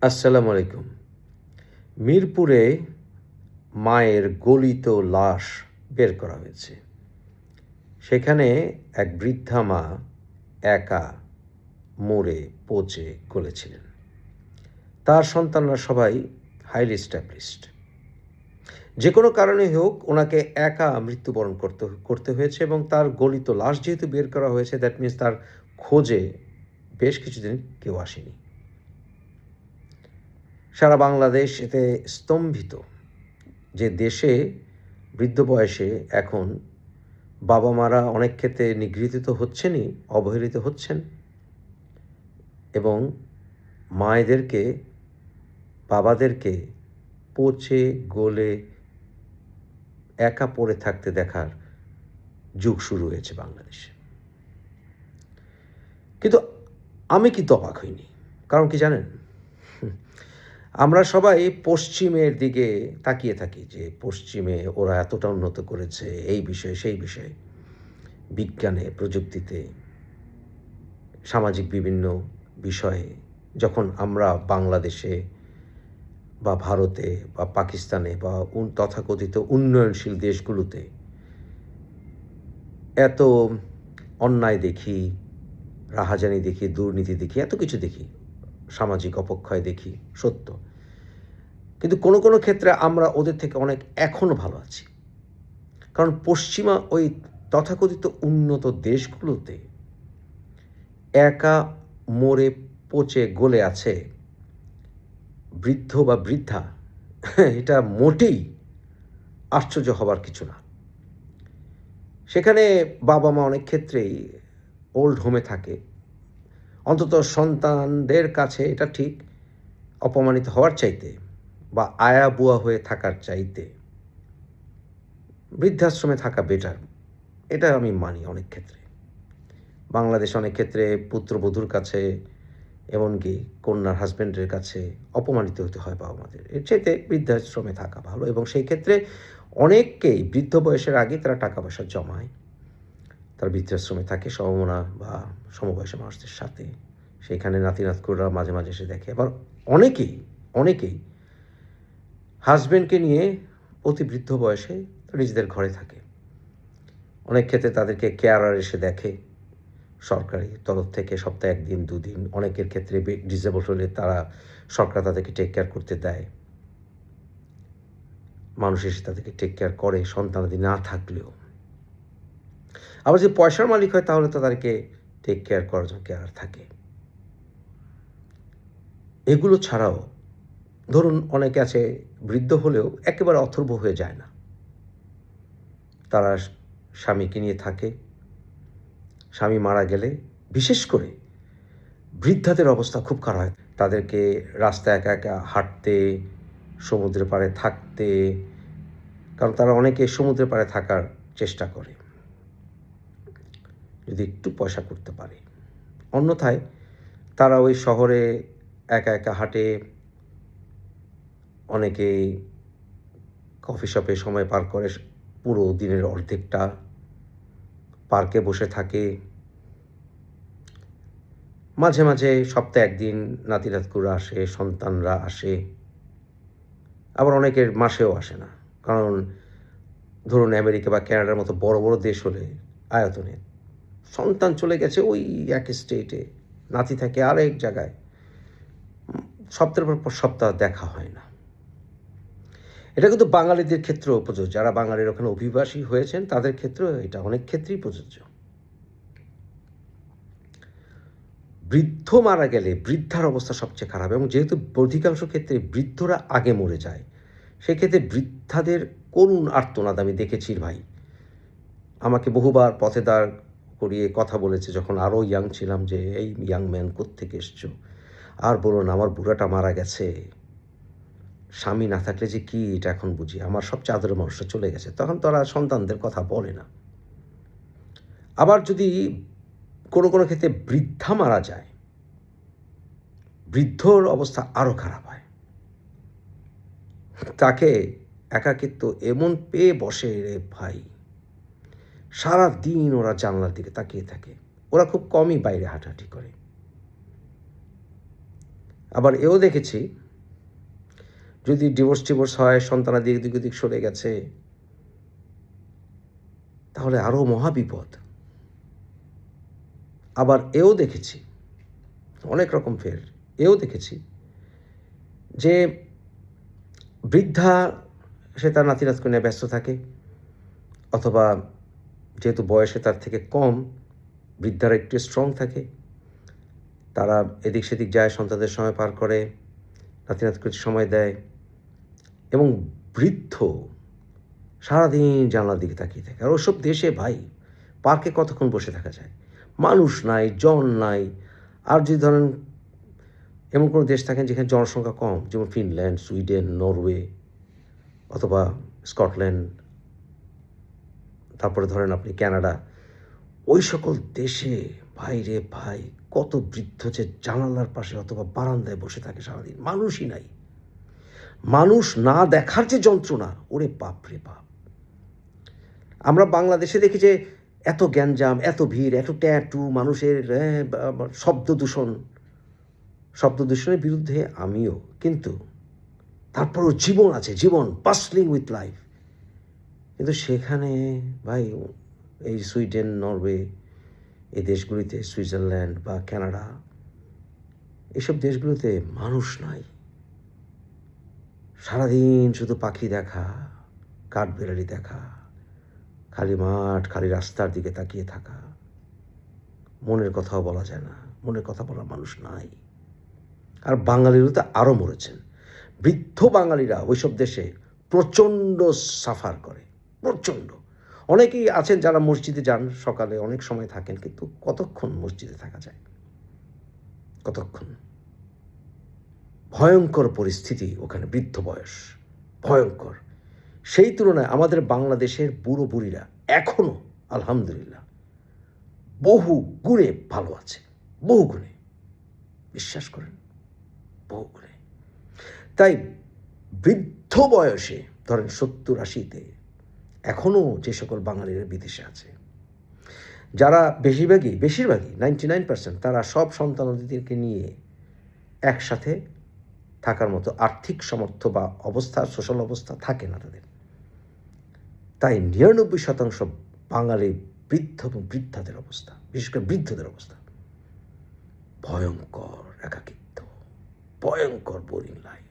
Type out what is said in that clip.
আসসালামু আলাইকুম। মিরপুরে মায়ের গলিত লাশ বের করা হয়েছে। সেখানে এক বৃদ্ধা মা একা মরে পচে গলেছিলেন। তার সন্তানরা সবাই হাইলি এস্টাবলিশড। যে কোনো কারণেই হোক ওনাকে একা মৃত্যুবরণ করতে হয়েছে এবং তার গলিত লাশ যেহেতু বের করা হয়েছে, দ্যাট মিনস তার খোঁজে বেশ কিছুদিন কেউ আসেনি। সারা বাংলাদেশ এতে স্তম্ভিত যে দেশে বৃদ্ধ বয়সে এখন বাবা মারা অনেক ক্ষেত্রে নিগৃহীত হচ্ছেনই, অবহেলিত হচ্ছেন এবং মায়েদেরকে, বাবাদেরকে পচে গলে একা পড়ে থাকতে দেখার যুগ শুরু হয়েছে বাংলাদেশে। কিন্তু আমি কিন্তু অবাক হইনি। কারণ কি জানেন? আমরা সবাই পশ্চিমের দিকে তাকিয়ে থাকি যে পশ্চিমে ওরা এতটা উন্নত করেছে এই বিষয়ে সেই বিষয়ে, বিজ্ঞানে, প্রযুক্তিতে, সামাজিক বিভিন্ন বিষয়ে। যখন আমরা বাংলাদেশে বা ভারতে বা পাকিস্তানে বা তথাকথিত উন্নয়নশীল দেশগুলোতে এত অন্যায় দেখি, রাহাজানি দেখি, দুর্নীতি দেখি, এত কিছু দেখি, সামাজিক অবক্ষয় দেখি, সত্য। কিন্তু কোনো কোনো ক্ষেত্রে আমরা ওদের থেকে অনেক এখনও ভালো আছি। কারণ পশ্চিমা ওই তথাকথিত উন্নত দেশগুলোতে একা মরে পচে গলে আছে বৃদ্ধ বা বৃদ্ধা, এটা মোটেই আশ্চর্য হবার কিছু না। সেখানে বাবা মা অনেক ক্ষেত্রেই ওল্ড হোমে থাকে। অন্তত সন্তানদের কাছে এটা ঠিক অপমানিত হওয়ার চাইতে বা আয়া বুয়া হয়ে থাকার চাইতে বৃদ্ধাশ্রমে থাকা বেটার, এটা আমি মানি অনেক ক্ষেত্রে। বাংলাদেশ অনেক ক্ষেত্রে পুত্রবধূর কাছে, এমনকি কন্যার হাজব্যান্ডের কাছে অপমানিত হতে হয় বাবা মাদের। এর চাইতে বৃদ্ধাশ্রমে থাকা ভালো এবং সেই ক্ষেত্রে অনেককেই বৃদ্ধ বয়সের আগে তারা টাকা পয়সা জমায়। তারা বৃদ্ধাশ্রমে থাকে সমমনা বা সমবয়সী মানুষদের সাথে। সেইখানে নাতি-নাতকুরা মাঝে মাঝে এসে দেখে। আবার অনেকেই হাজব্যান্ডকে নিয়ে অতি বৃদ্ধ বয়সে নিজেদের ঘরে থাকে। অনেক ক্ষেত্রে তাদেরকে কেয়ারার এসে দেখে সরকারি তরফ থেকে, সপ্তাহে 1 দিন 2 দিন। অনেকের ক্ষেত্রে ডিসেবলড হলে তারা সরকার তাদেরকে টেক কেয়ার করতে দেয়। মানুষ এসে তাদেরকে টেক কেয়ার করে সন্তানাদি না থাকলেও। আবার যদি পয়সার মালিক হয় তাহলে তো তাদেরকে টেক কেয়ার করার জন্য কেয়ার থাকে। এগুলো ছাড়াও ধরুন অনেকে আছে বৃদ্ধ হলেও একেবারে অথর্ব হয়ে যায় না। তারা স্বামীকে নিয়ে থাকে। স্বামী মারা গেলে বিশেষ করে বৃদ্ধাদের অবস্থা খুব খারাপ হয়। তাদেরকে রাস্তায় একা একা হাঁটতে, সমুদ্রের পাড়ে থাকতে, কারণ তারা অনেকে সমুদ্রের পাড়ে থাকার চেষ্টা করে যদি একটু পয়সা করতে পারে। অন্যথায় তারা ওই শহরে একা একা হাঁটে, অনেকেই কফি শপে সময় পার করে পুরো দিনের অর্ধেকটা, পার্কে বসে থাকে। মাঝে মাঝে সপ্তাহে 1 দিন নাতি-নাতকুরা আসে, সন্তানরা আসে। আবার অনেকের মাসেও আসে না। কারণ ধরুন আমেরিকা বা কানাডার মতো বড় বড় দেশ হলে আয়তনে সন্তান চলে গেছে ওই এক স্টেটে, নাতি থাকে আরেক জায়গায়, সপ্তাহের পর সপ্তাহ দেখা হয় না। এটা কিন্তু বাঙালিদের ক্ষেত্রেও প্রযোজ্য। যারা বাঙালির ওখানে অভিবাসী হয়েছেন তাদের ক্ষেত্রেও এটা অনেক ক্ষেত্রেই প্রযোজ্য। বৃদ্ধ মারা গেলে বৃদ্ধার অবস্থা সবচেয়ে খারাপ এবং যেহেতু অধিকাংশ ক্ষেত্রে বৃদ্ধরা আগে মরে যায়, সেক্ষেত্রে বৃদ্ধাদের করুণ আর্তনাদ আমি দেখেছি ভাই। আমাকে বহুবার পথে দাঁড় করিয়ে কথা বলেছে যখন আরও ইয়াং ছিলাম যে, "এই ইয়াং ম্যান কোত্থেকে এসছো? আর বলো না, আমার বুড়াটা মারা গেছে। স্বামী না থাকলে যে কী এটা এখন বুঝি। আমার সবচেয়ে আদরের মানুষটা চলে গেছে।" তখন তারা সন্তানদের কথা বলে না। আবার যদি কোনো কোনো ক্ষেত্রে বৃদ্ধা মারা যায়, বৃদ্ধর অবস্থা আরও খারাপ হয়। তাকে একাকিত্ব এমন পেয়ে বসে রে ভাই, সারাদিন ওরা জানলার দিকে তাকিয়ে থাকে। ওরা খুব কমই বাইরে হাঁটাহাঁটি করে। আবার এও দেখেছি যদি ডিভোর্স হয়, সন্তানাদি এদিক ওদিক সরে গেছে, তাহলে আরও মহাবিপদ। আবার এও দেখেছি অনেক রকম এও দেখেছি যে বৃদ্ধা সে তার নাতি নাতনি নিয়ে ব্যস্ত থাকে, অথবা যেহেতু বয়সে তার থেকে কম, বৃদ্ধারা একটু স্ট্রং থাকে, তারা এদিক সেদিক যায়, সন্তানদের সময় পার করে, নাতি নাতনিকে সময় দেয়, এবং বৃদ্ধ সারাদিন জানলার দিকে তাকিয়ে থাকে। আর ওসব দেশে ভাই পার্কে কতক্ষণ বসে থাকা যায়, মানুষ নাই, জন নাই। আর যদি ধরেন এমন কোনো দেশ থাকেন যেখানে জনসংখ্যা কম, যেমন ফিনল্যান্ড, সুইডেন, নরওয়ে অথবা স্কটল্যান্ড, তারপরে ধরেন আপনি কানাডা, ওই সকল দেশে ভাই রে ভাই কত বৃদ্ধ যে জানালার পাশে অথবা বারান্দায় বসে থাকে সারাদিন, মানুষই নাই। মানুষ না দেখার যে যন্ত্রণা, ওরে বাপ রে বাপ। আমরা বাংলাদেশে দেখি যে এত গ্যাঞ্জাম, এত ভিড়, এত ট্যাটু, মানুষের শব্দ দূষণের বিরুদ্ধে আমিও, কিন্তু তারপরও জীবন আছে, জীবন বাসলিং উইথ লাইফ। কিন্তু সেখানে ভাই এই সুইডেন, নরওয়ে, এই দেশগুলিতে, সুইজারল্যান্ড বা কানাডা, এসব দেশগুলোতে মানুষ নাই। সারাদিন শুধু পাখি দেখা, কাঠবেড়ালি দেখা, খালি মাঠ, খালি রাস্তার দিকে তাকিয়ে থাকা, মনের কথাও বলা যায় না, মনের কথা বলার মানুষ নাই। আর বাঙালিরা তো আরও মরেছেন। বৃদ্ধ বাঙালিরা ওইসব দেশে প্রচণ্ড সাফার করে, প্রচণ্ড। অনেকেই আছেন যারা মসজিদে যান, সকালে অনেক সময় থাকেন, কিন্তু কতক্ষণ মসজিদে থাকা যায়, কতক্ষণ? ভয়ঙ্কর পরিস্থিতি ওখানে, বৃদ্ধ বয়স ভয়ঙ্কর। সেই তুলনায় আমাদের বাংলাদেশের বুড়ো বুড়িরা এখনও আলহামদুলিল্লাহ বহু গুণে ভালো আছে, বহু গুণে, বিশ্বাস করেন, বহু গুণে। তাই বৃদ্ধ বয়সে ধরেন 70-80-তে এখনও যে সকল বাঙালিরা বিদেশে আছে, যারা বেশিরভাগই 99% তারা সব সন্তানাদিদেরকে নিয়ে একসাথে থাকার মতো আর্থিক সামর্থ্য বা অবস্থা, সোশ্যাল অবস্থা থাকে না তাদের। তাই 99% বাঙালি বৃদ্ধ এবং বৃদ্ধাদের অবস্থা, বিশেষ করে বৃদ্ধদের অবস্থা ভয়ঙ্কর, একাকিত্ব, ভয়ঙ্কর বোরিং লাইফ।